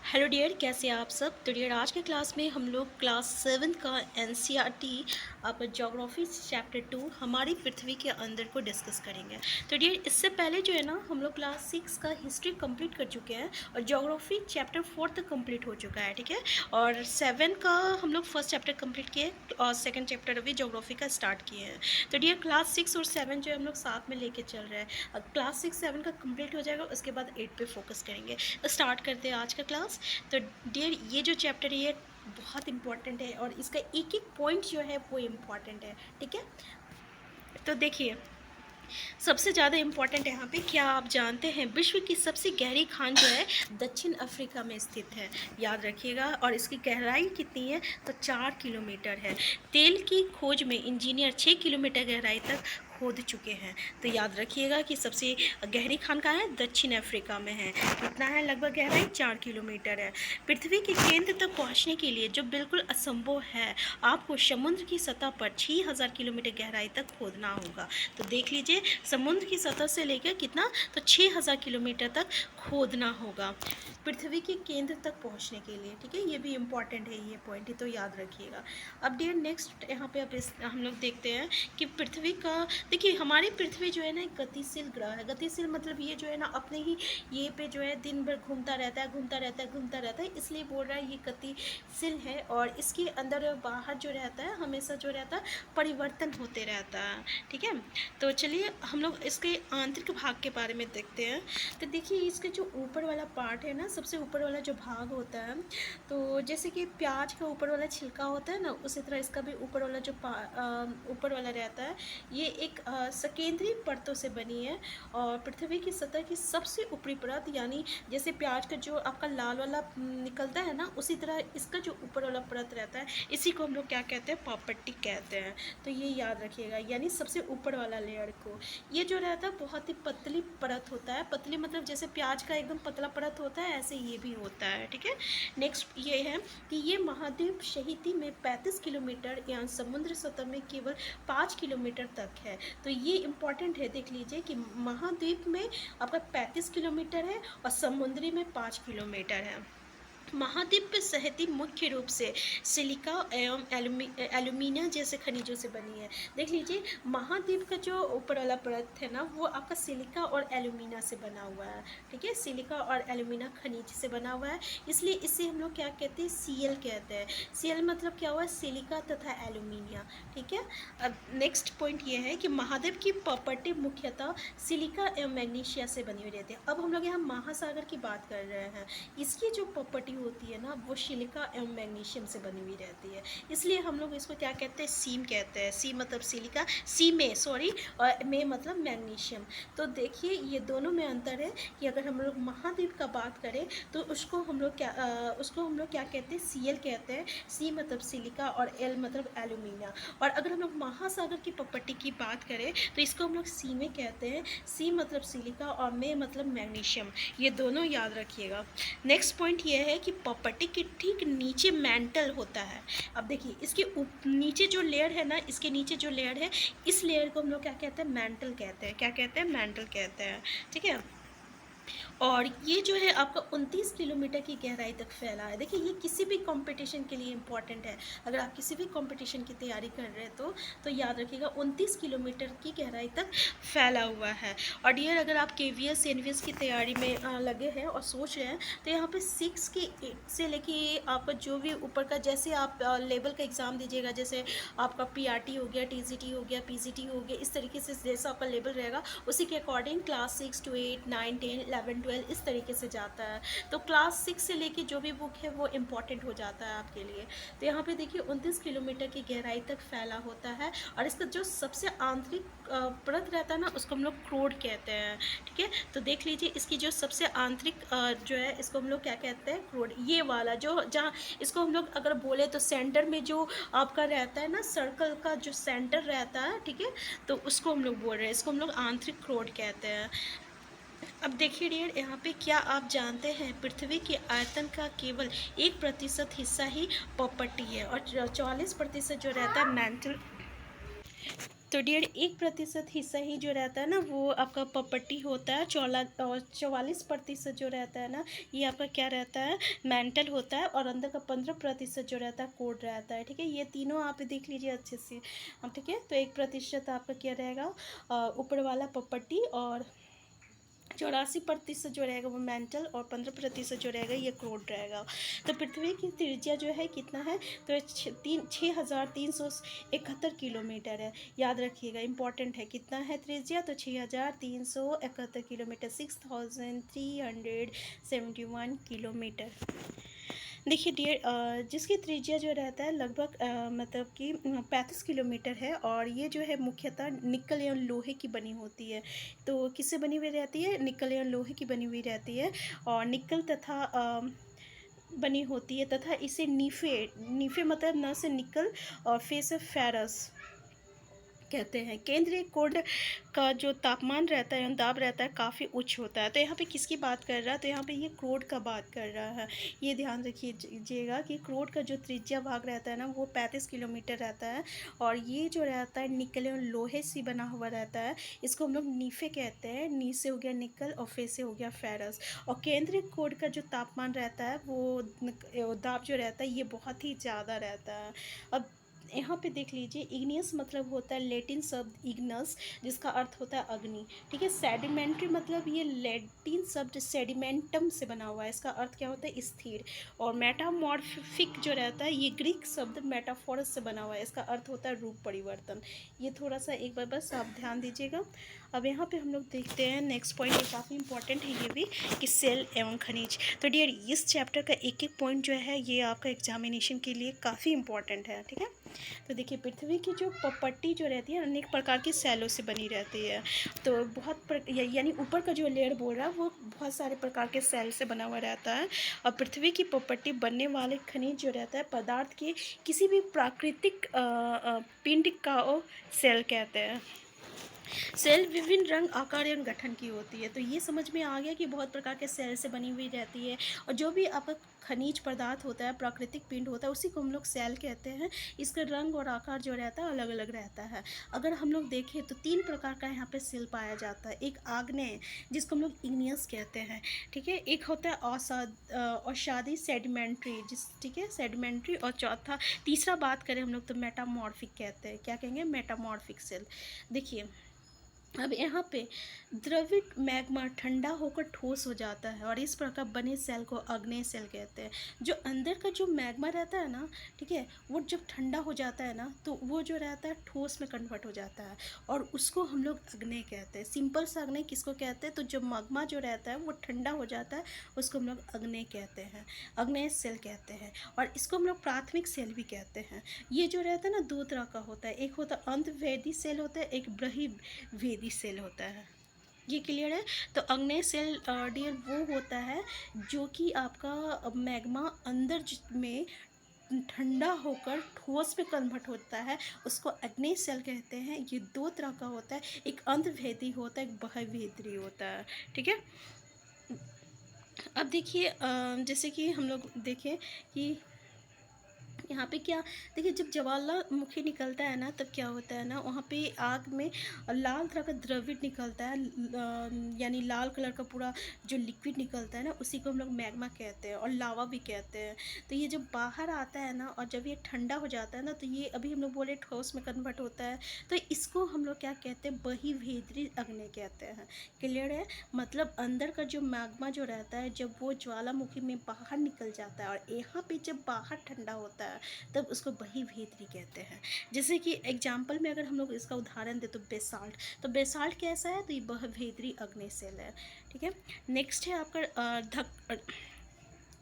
Hello dear, कैसे हैं आप सब। तो डियर, आज के क्लास में हम लोग क्लास 7 का एनसीईआरटी आप ज्योग्राफी चैप्टर 2 हमारी पृथ्वी के अंदर को डिस्कस करेंगे। तो डियर, इससे पहले जो है ना हम लोग क्लास 6 का हिस्ट्री कंप्लीट कर चुके हैं और ज्योग्राफी चैप्टर 4 तक कंप्लीट हो चुका है, ठीक है। और 7 का हम लोग फर्स्ट चैप्टर कंप्लीट किए और सेकेंड चैप्टर अभी ज्योग्राफी का स्टार्ट किए हैं। तो डियर, क्लास 6 और 7 जो है हम लोग साथ में लेके चल रहे हैं। अब क्लास 6-7 का कंप्लीट हो जाएगा, उसके बाद 8 पे फोकस करेंगे। स्टार्ट करते हैं आज का क्लास। तो डियर, ये जो चैप्टर है ये बहुत इंपॉर्टेंट है और इसका एक एक पॉइंट जो है वो इम्पॉर्टेंट है, ठीक है। तो देखिए, सबसे ज़्यादा इम्पॉर्टेंट यहाँ पे क्या आप जानते हैं, विश्व की सबसे गहरी खान जो है दक्षिण अफ्रीका में स्थित है, याद रखिएगा। और इसकी गहराई कितनी है, तो 4 किलोमीटर है। तेल की खोज में इंजीनियर 6 किलोमीटर गहराई तक खोद चुके हैं। तो याद रखिएगा कि सबसे गहरी खान कहाँ है, दक्षिण अफ्रीका में है। कितना है, लगभग गहराई 4 किलोमीटर है। पृथ्वी के केंद्र तक पहुँचने के लिए जो बिल्कुल असंभव है, आपको समुद्र की सतह पर 6000 किलोमीटर गहराई तक खोदना होगा। तो देख लीजिए, समुद्र की सतह से लेकर कितना, तो 6000 किलोमीटर तक खोदना होगा पृथ्वी के केंद्र तक पहुंचने के लिए, ठीक है। ये भी इम्पॉर्टेंट है, ये पॉइंट ही तो याद रखिएगा। अब डियर, नेक्स्ट यहाँ पे अब हम लोग देखते हैं कि पृथ्वी का, देखिए हमारी पृथ्वी जो है ना एक गतिशील ग्रह है। गतिशील मतलब ये जो है ना अपने ही ये पे जो है दिन भर घूमता रहता है, घूमता रहता है, घूमता रहता है, इसलिए बोल रहा है ये गतिशील है। और इसके अंदर और बाहर जो रहता है हमेशा जो रहता है परिवर्तन होते रहता है, ठीक है। तो चलिए हम लोग इसके आंतरिक भाग के बारे में देखते हैं। तो देखिए, इसके जो ऊपर वाला पार्ट है ना, सबसे ऊपर वाला जो भाग होता है, तो जैसे कि प्याज का ऊपर वाला छिलका होता है ना, उसी तरह इसका भी ऊपर वाला जो ऊपर वाला रहता है, ये एक सकेंद्रीय परतों से बनी है। और पृथ्वी की सतह की सबसे ऊपरी परत, यानी जैसे प्याज का जो आपका लाल वाला निकलता है ना, उसी तरह इसका जो ऊपर वाला परत रहता है, इसी को हम लोग क्या कहते हैं, पापट्टी कहते हैं। तो ये याद रखिएगा, यानी सबसे ऊपर वाला लेयर को। ये जो रहता है बहुत ही पतली परत होता है। पतली मतलब जैसे प्याज का एकदम पतला परत होता है, ऐसे ये भी होता है, ठीक है। नेक्स्ट ये है कि ये महाद्वीप शहीदी में 35 किलोमीटर या समुद्र सतह में केवल 5 किलोमीटर तक है। तो ये इम्पॉर्टेंट है, देख लीजिए कि महाद्वीप में आपका 35 किलोमीटर है और समुद्री में 5 किलोमीटर है। महाद्वीप सतह मुख्य रूप से सिलिका एवं एल्यूमिनियम जैसे खनिजों से बनी है। देख लीजिए, महाद्वीप का जो ऊपर वाला परत है ना, वो आपका सिलिका और एल्यूमिनियम से बना हुआ है, ठीक है। सिलिका और एल्यूमिनियम खनिज से बना हुआ है, इसलिए इसे हम लोग क्या कहते हैं, सीएल कहते हैं। सीएल मतलब क्या हुआ, सिलिका तथा एल्यूमिनियम, ठीक है। अब नेक्स्ट पॉइंट ये है कि महाद्वीप की प्रॉपर्टी मुख्यतः सिलिका एवं मैग्नीशिया से बनी हुई रहती है। अब हम लोग यहाँ महासागर की बात कर रहे हैं, इसकी जो प्रॉपर्टी होती है ना, वो सिलिका एवं मैग्नीशियम से बनी हुई रहती है, इसलिए हम लोग इसको क्या कहते हैं, सीम कहते हैं। सी मतलब सिलिका, सी में सॉरी, और में मतलब मैग्नीशियम। तो देखिए, ये दोनों में अंतर है कि अगर हम लोग महाद्वीप का बात करें तो उसको हम लोग क्या कहते हैं, सीएल कहते हैं। सी मतलब सिलिका और एल मतलब एल्यूमिनियम। और अगर हम लोग महासागर की प्रॉपर्टी की बात करें तो इसको हम लोग सी में कहते हैं। सी मतलब सिलिका और में मतलब मैग्नीशियम, ये दोनों याद रखिएगा। नेक्स्ट पॉइंट ये है कि प्रॉपर्टी के ठीक नीचे मेंटल होता है। अब देखिए, इसके नीचे जो लेयर है ना, इसके नीचे जो लेयर है, इस लेयर को हम लोग क्या कहते हैं, मेंटल कहते हैं। क्या कहते हैं, मेंटल कहते हैं, ठीक है। और ये जो है आपका 29 किलोमीटर की गहराई तक फैला है। देखिए, ये किसी भी कंपटीशन के लिए इम्पॉर्टेंट है। अगर आप किसी भी कंपटीशन की तैयारी कर रहे हैं तो याद रखिएगा 29 किलोमीटर की गहराई तक फैला हुआ है। और डियर, अगर आप केवीएस एनवीएस की तैयारी में लगे हैं और सोच रहे हैं, तो यहाँ पे 6 के 8 से लेके आपका जो भी ऊपर का, जैसे आप लेवल का एग्ज़ाम दीजिएगा, जैसे आपका पीआरटी हो गया, टीजीटी हो गया, पीजीटी हो गया, इस तरीके से जैसा आपका लेवल रहेगा उसी के अकॉर्डिंग क्लास 6 to 8, 9, 10, 11, 12 इस तरीके से जाता है। तो क्लास 6 से लेके जो भी बुक है वो इम्पॉर्टेंट हो जाता है आपके लिए। तो यहाँ पे देखिए 29 किलोमीटर की गहराई तक फैला होता है। और इसका जो सबसे आंतरिक परत रहता है ना, उसको हम लोग क्रोड कहते हैं, ठीक है। तो देख लीजिए, इसकी जो सबसे आंतरिक जो है, इसको हम लोग क्या कहते हैं, क्रोड। ये वाला जो, जहाँ इसको हम लोग अगर बोले तो सेंटर में जो आपका रहता है ना, सर्कल का जो सेंटर रहता है, ठीक है, तो उसको हम लोग बोल रहे हैं, इसको हम लोग आंतरिक क्रोड कहते हैं। अब देखिए डियर, यहाँ पे क्या आप जानते हैं, पृथ्वी के आयतन का केवल 1% हिस्सा ही प्रॉपर्टी है और 44% जो रहता है मेंटल तो 1.5% हिस्सा ही जो रहता है ना वो आपका प्रॉपर्टी होता है। 44% जो रहता है ना ये आपका क्या रहता है, मेंटल होता है। और अंदर का 15% जो रहता है कोड रहता है। ठीक है, ये तीनों आप देख लीजिए अच्छे से। ठीक है, तो 1% आपका क्या रहेगा, ऊपर वाला प्रॉपर्टी, और 84% जो रहेगा वो मेंटल, और 15% जो रहेगा ये क्रोड रहेगा। तो पृथ्वी की त्रिज्या जो है कितना है, तो 6,371 किलोमीटर है। याद रखिएगा, इंपॉर्टेंट है, कितना है त्रिज्या, तो 6,371 किलोमीटर, 6,371 किलोमीटर। देखिए डियर, जिसकी त्रिज्या जो रहता है लगभग मतलब कि 35 किलोमीटर है। और ये जो है मुख्यतः निकल एवं लोहे की बनी होती है। तो किससे बनी हुई रहती है, निकल एवं लोहे की बनी हुई रहती है। और निकल तथा बनी होती है, तथा इसे नीफे नीफे मतलब न से निकल और फे से फेरस कहते हैं। केंद्रीय कोड का जो तापमान रहता है, दाब रहता है, काफ़ी उच्च होता है। तो यहाँ पे किसकी बात कर रहा है, तो यहाँ पे ये क्रोड का बात कर रहा है। ये ध्यान रखिएगा कि क्रोड का जो त्रिज्या भाग रहता है ना वो 35 किलोमीटर रहता है। और ये जो रहता है निकल और लोहे से बना हुआ रहता है। इसको हम लोग नीफे कहते हैं। नी से हो गया निकल और फे से हो गया फेरस। और केंद्रीय कोड का जो तापमान रहता है वो दाब जो रहता है ये बहुत ही ज़्यादा रहता है। अब यहाँ पे देख लीजिए, इग्नियस मतलब होता है लैटिन शब्द इग्नस, जिसका अर्थ होता है अग्नि। ठीक है, सेडिमेंट्री मतलब ये लैटिन शब्द सेडिमेंटम से बना हुआ है, इसका अर्थ क्या होता है, स्थिर। और मेटामॉर्फिक जो रहता है ये ग्रीक शब्द मेटाफोरस से बना हुआ है, इसका अर्थ होता है रूप परिवर्तन। ये थोड़ा सा एक बार बस आप ध्यान दीजिएगा। अब यहाँ पे हम लोग देखते हैं नेक्स्ट पॉइंट, ये काफ़ी इंपॉर्टेंट है ये भी, कि सेल एवं खनिज। तो डियर इस चैप्टर का एक एक पॉइंट जो है ये आपका एग्जामिनेशन के लिए काफ़ी इंपॉर्टेंट है। ठीक है, तो देखिए पृथ्वी की जो पट्टी जो रहती है अनेक प्रकार की सेलों से बनी रहती है। तो यानी ऊपर का जो लेयर बोल रहा है वो बहुत सारे प्रकार के सेल से बना हुआ रहता है। और पृथ्वी की पट्टी बनने वाले खनिज जो रहता है पदार्थ के किसी भी प्राकृतिक पिंड का सेल कहते हैं। सेल विभिन्न रंग, आकार एवं गठन की होती है। तो ये समझ में आ गया कि बहुत प्रकार के सेल से बनी हुई रहती है। और जो भी आपका खनिज पदार्थ होता है, प्राकृतिक पिंड होता है, उसी को हम लोग सेल कहते हैं। इसका रंग और आकार जो रहता है अलग अलग रहता है। अगर हम लोग देखें तो 3 प्रकार का यहाँ पे सेल पाया जाता है। एक आग्नेय, जिसको हम लोग इग्नियस कहते हैं। ठीक है, एक होता है औषधि सेडिमेंट्री, ठीक है, सेडिमेंट्री। और तीसरा बात करें हम लोग तो मेटामॉर्फिक कहते हैं। क्या कहेंगे, मेटामॉर्फिक सेल। देखिए अब यहाँ पे द्रवित मैग्मा ठंडा होकर ठोस हो जाता है, और इस प्रकार बने सेल को आग्नेय सेल कहते हैं। जो अंदर का जो मैग्मा रहता है ना, ठीक है, वो जब ठंडा हो जाता है ना तो वो जो रहता है ठोस में कन्वर्ट हो जाता है, और उसको हम लोग आग्नेय कहते हैं। सिंपल सा आग्नेय किसको कहते हैं, तो जो मैग्मा जो रहता है वो ठंडा हो जाता है उसको हम लोग आग्नेय कहते हैं, आग्नेय सेल कहते हैं। और इसको हम लोग प्राथमिक सेल भी कहते हैं। ये जो रहता है ना 2 तरह का होता है, एक होता है अंतवेदी सेल होता है, एक बहिर्वेदी सेल होता है। ये क्लियर है। तो आग्नेय सेल डियर वो होता है जो कि आपका मैग्मा अंदर में ठंडा होकर ठोस में कन्वर्ट होता है, उसको आग्नेय सेल कहते हैं। ये 2 तरह का होता है, एक अंतभेदी होता है, एक बहिर्वेदी होता है। ठीक है, अब देखिए जैसे कि हम लोग देखें कि यहाँ पे क्या, देखिए जब ज्वालामुखी निकलता है ना तब क्या होता है ना, वहाँ पे आग में लाल तरह का द्रवित निकलता है, यानी लाल कलर का पूरा जो लिक्विड निकलता है ना उसी को हम लोग मैग्मा कहते हैं, और लावा भी कहते हैं। तो ये जब बाहर आता है ना और जब ये ठंडा हो जाता है ना तो ये अभी हम लोग बोले ठोस में कन्वर्ट होता है, तो इसको हम लोग क्या कहते हैं, बहिर्वेदी आग्नेय कहते हैं। क्लियर है, मतलब अंदर का जो मैग्मा जो रहता है जब वो ज्वालामुखी में बाहर निकल जाता है, और यहाँ पे जब बाहर ठंडा होता है तब उसको बहिर्वेदी कहते हैं। जैसे कि एग्जाम्पल में अगर हम लोग इसका उदाहरण दें तो बेसाल्ट, तो बेसाल्ट कैसा है, तो ये बहिर्वेदी आग्नेय सेल है। ठीक है, नेक्स्ट है आपका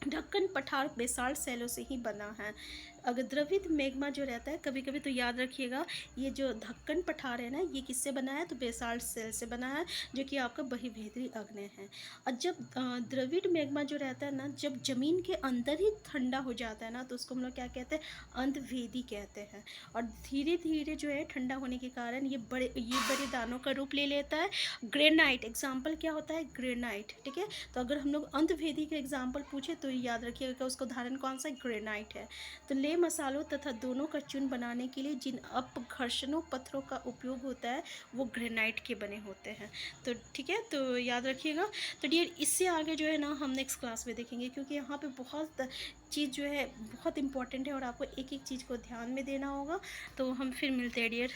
ढक्कन पठार बेसाल्ट सेलों से ही बना है। अगर द्रवित मैग्मा जो रहता है, कभी कभी तो याद रखिएगा ये जो ढक्कन पठार है ना ये किससे बना है, तो बेसाल्ट सेल से बना है, जो कि आपका बहिर्वेदी आग्नेय है। और जब द्रवित मैग्मा जो रहता है ना जब जमीन के अंदर ही ठंडा हो जाता है ना तो उसको हम लोग क्या कहते हैं, अंतवेदी कहते हैं। और धीरे धीरे जो है ठंडा होने के कारण ये बड़े दानों का रूप ले लेता है। ग्रेनाइट एग्जाम्पल क्या होता है, ग्रेनाइट। ठीक है, तो अगर हम लोग अंतवेदी का एग्जाम्पल पूछे तो याद रखिएगा उसका उदाहरण कौन सा, ग्रेनाइट है। तो ले मसालों तथा दोनों का चूर्ण बनाने के लिए जिन अपघर्षणों पत्थरों का उपयोग होता है वो ग्रेनाइट के बने होते हैं। तो ठीक है, तो याद रखिएगा। तो डियर इससे आगे जो है ना हम नेक्स्ट क्लास में देखेंगे, क्योंकि यहाँ पे बहुत चीज़ जो है बहुत इंपॉर्टेंट है और आपको एक एक चीज़ को ध्यान में देना होगा। तो हम फिर मिलते हैं डियर।